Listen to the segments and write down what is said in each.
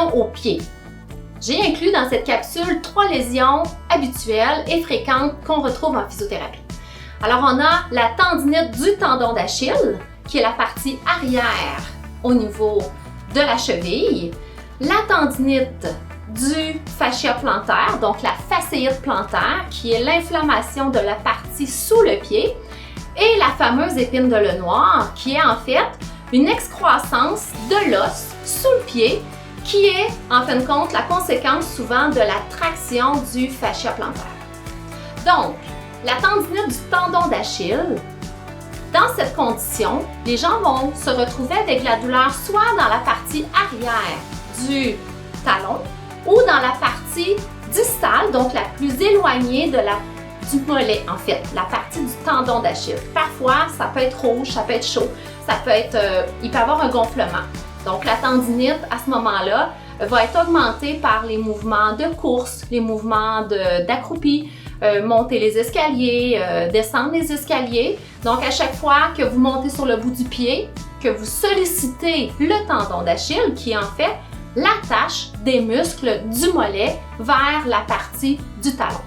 lésions au pied. J'ai inclus dans cette capsule 3 lésions habituelles et fréquentes qu'on retrouve en physiothérapie. Alors, on a la tendinite du tendon d'Achille, qui est la partie arrière au niveau de la cheville, la tendinite du fascia plantaire, donc la fasciite plantaire, qui est l'inflammation de la partie sous le pied, et la fameuse épine de le noir, qui est en fait une excroissance de l'os sous le pied, qui est en fin de compte la conséquence souvent de la traction du fascia plantaire. Donc, la tendinite du tendon d'Achille, dans cette condition, les gens vont se retrouver avec la douleur soit dans la partie arrière du talon ou dans la partie distale, donc la plus éloignée du mollet en fait, la partie du tendon d'Achille. Parfois, ça peut être rouge, ça peut être chaud, il peut y avoir un gonflement. Donc la tendinite, à ce moment-là, va être augmentée par les mouvements de course, les mouvements d'accroupi, monter les escaliers, descendre les escaliers. Donc à chaque fois que vous montez sur le bout du pied, que vous sollicitez le tendon d'Achille, qui est en fait l'attache des muscles du mollet vers la partie du talon.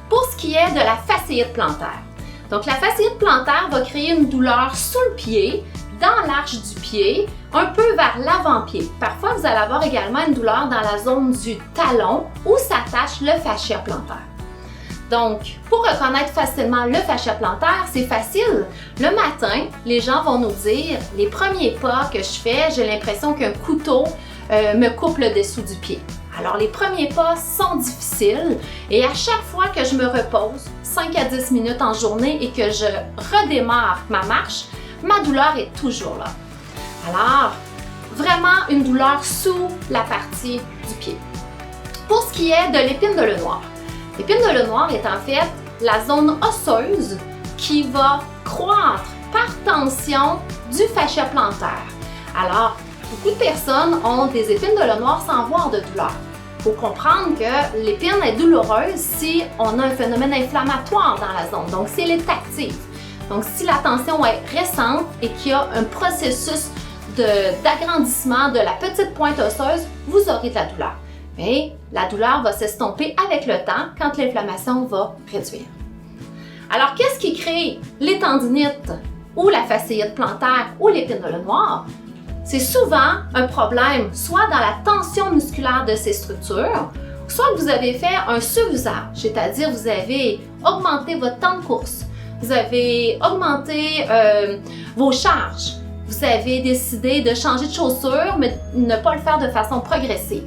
Pour ce qui est de la fasciite plantaire, donc la fasciite plantaire va créer une douleur sous le pied, dans l'arche du pied, un peu vers l'avant-pied. Parfois, vous allez avoir également une douleur dans la zone du talon où s'attache le fascia plantaire. Donc, pour reconnaître facilement le fascia plantaire, c'est facile. Le matin, les gens vont nous dire, les premiers pas que je fais, j'ai l'impression qu'un couteau me coupe le dessous du pied. Alors, les premiers pas sont difficiles et à chaque fois que je me repose 5 à 10 minutes en journée et que je redémarre ma marche, ma douleur est toujours là. Alors, vraiment une douleur sous la partie du pied. Pour ce qui est de l'épine de le noir, l'épine de le noir est en fait la zone osseuse qui va croître par tension du fascia plantaire. Alors, beaucoup de personnes ont des épines de le noir sans avoir de douleur. Il faut comprendre que l'épine est douloureuse si on a un phénomène inflammatoire dans la zone, donc si elle est active. Donc, si la tension est récente et qu'il y a un processus d'agrandissement de la petite pointe osseuse, vous aurez de la douleur. Mais la douleur va s'estomper avec le temps quand l'inflammation va réduire. Alors, qu'est-ce qui crée les tendinites ou la fasciite plantaire ou l'épine de le noir? C'est souvent un problème soit dans la tension musculaire de ces structures, soit que vous avez fait un surusage, c'est-à-dire vous avez augmenté votre temps de course, vous avez augmenté vos charges, vous avez décidé de changer de chaussures, mais ne pas le faire de façon progressive.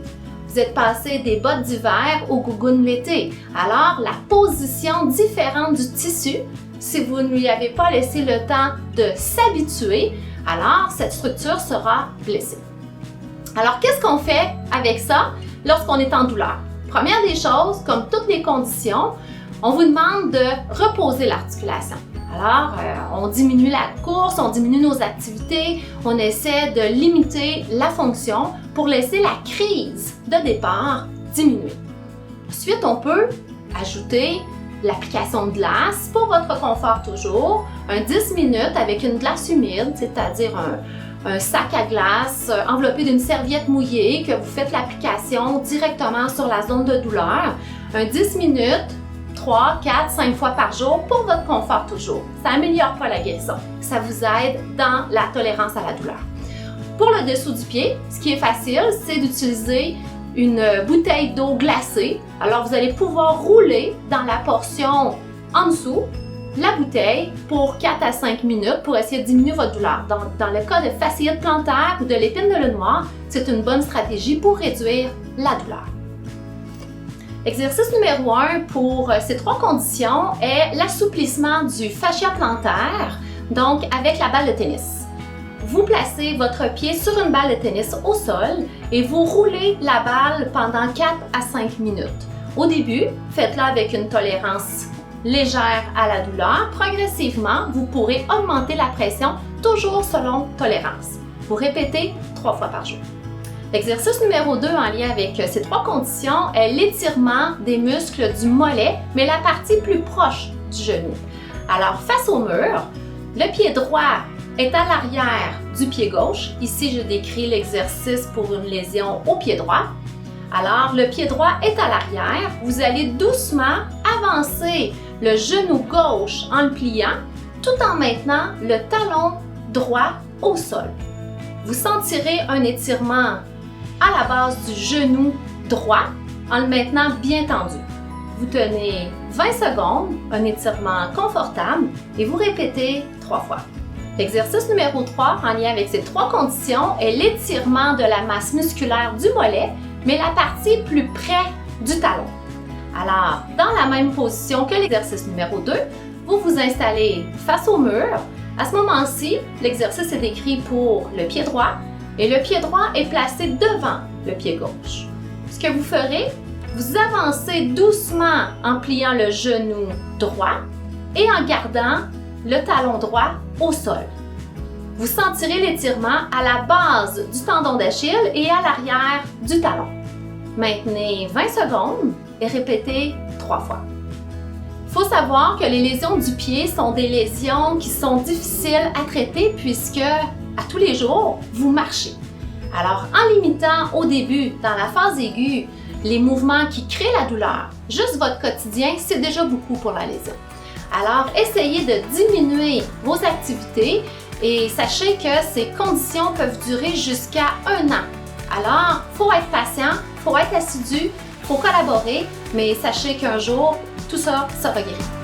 Vous êtes passé des bottes d'hiver aux gougounes l'été. Alors, la position différente du tissu, si vous ne lui avez pas laissé le temps de s'habituer, alors cette structure sera blessée. Alors, qu'est-ce qu'on fait avec ça lorsqu'on est en douleur? Première des choses, comme toutes les conditions, on vous demande de reposer l'articulation. Alors, on diminue la course, on diminue nos activités, on essaie de limiter la fonction pour laisser la crise de départ diminuer. Ensuite, on peut ajouter l'application de glace pour votre confort toujours, un 10 minutes avec une glace humide, c'est-à-dire un sac à glace enveloppé d'une serviette mouillée que vous faites l'application directement sur la zone de douleur, un 10 minutes, 3, 4, 5 fois par jour pour votre confort toujours. Ça n'améliore pas la guérison. Ça vous aide dans la tolérance à la douleur. Pour le dessous du pied, ce qui est facile, c'est d'utiliser une bouteille d'eau glacée. Alors, vous allez pouvoir rouler dans la portion en dessous la bouteille pour 4 à 5 minutes pour essayer de diminuer votre douleur. Donc, dans le cas de fasciite plantaire ou de l'épine de le noir, c'est une bonne stratégie pour réduire la douleur. Exercice numéro 1 pour ces 3 conditions est l'assouplissement du fascia plantaire, donc avec la balle de tennis. Vous placez votre pied sur une balle de tennis au sol et vous roulez la balle pendant 4 à 5 minutes. Au début, faites-le avec une tolérance légère à la douleur. Progressivement, vous pourrez augmenter la pression, toujours selon tolérance. Vous répétez 3 fois par jour. L'exercice numéro 2 en lien avec ces 3 conditions est l'étirement des muscles du mollet, mais la partie plus proche du genou. Alors, face au mur, le pied droit est à l'arrière du pied gauche. Ici, je décris l'exercice pour une lésion au pied droit. Alors, le pied droit est à l'arrière. Vous allez doucement avancer le genou gauche en le pliant, tout en maintenant le talon droit au sol. Vous sentirez un étirement à la base du genou droit en le maintenant bien tendu. Vous tenez 20 secondes, un étirement confortable et vous répétez 3 fois. L'exercice numéro 3, en lien avec ces 3 conditions, est l'étirement de la masse musculaire du mollet, mais la partie plus près du talon. Alors, dans la même position que l'exercice numéro 2, vous vous installez face au mur. À ce moment-ci, l'exercice est décrit pour le pied droit et le pied droit est placé devant le pied gauche. Ce que vous ferez, vous avancez doucement en pliant le genou droit et en gardant le talon droit au sol. Vous sentirez l'étirement à la base du tendon d'Achille et à l'arrière du talon. Maintenez 20 secondes et répétez 3 fois. Il faut savoir que les lésions du pied sont des lésions qui sont difficiles à traiter puisque à tous les jours, vous marchez. Alors, en limitant au début, dans la phase aiguë, les mouvements qui créent la douleur, juste votre quotidien, c'est déjà beaucoup pour la lésion. Alors, essayez de diminuer vos activités et sachez que ces conditions peuvent durer jusqu'à 1 an. Alors, il faut être patient, il faut être assidu, il faut collaborer, mais sachez qu'un jour, tout ça sera guéri.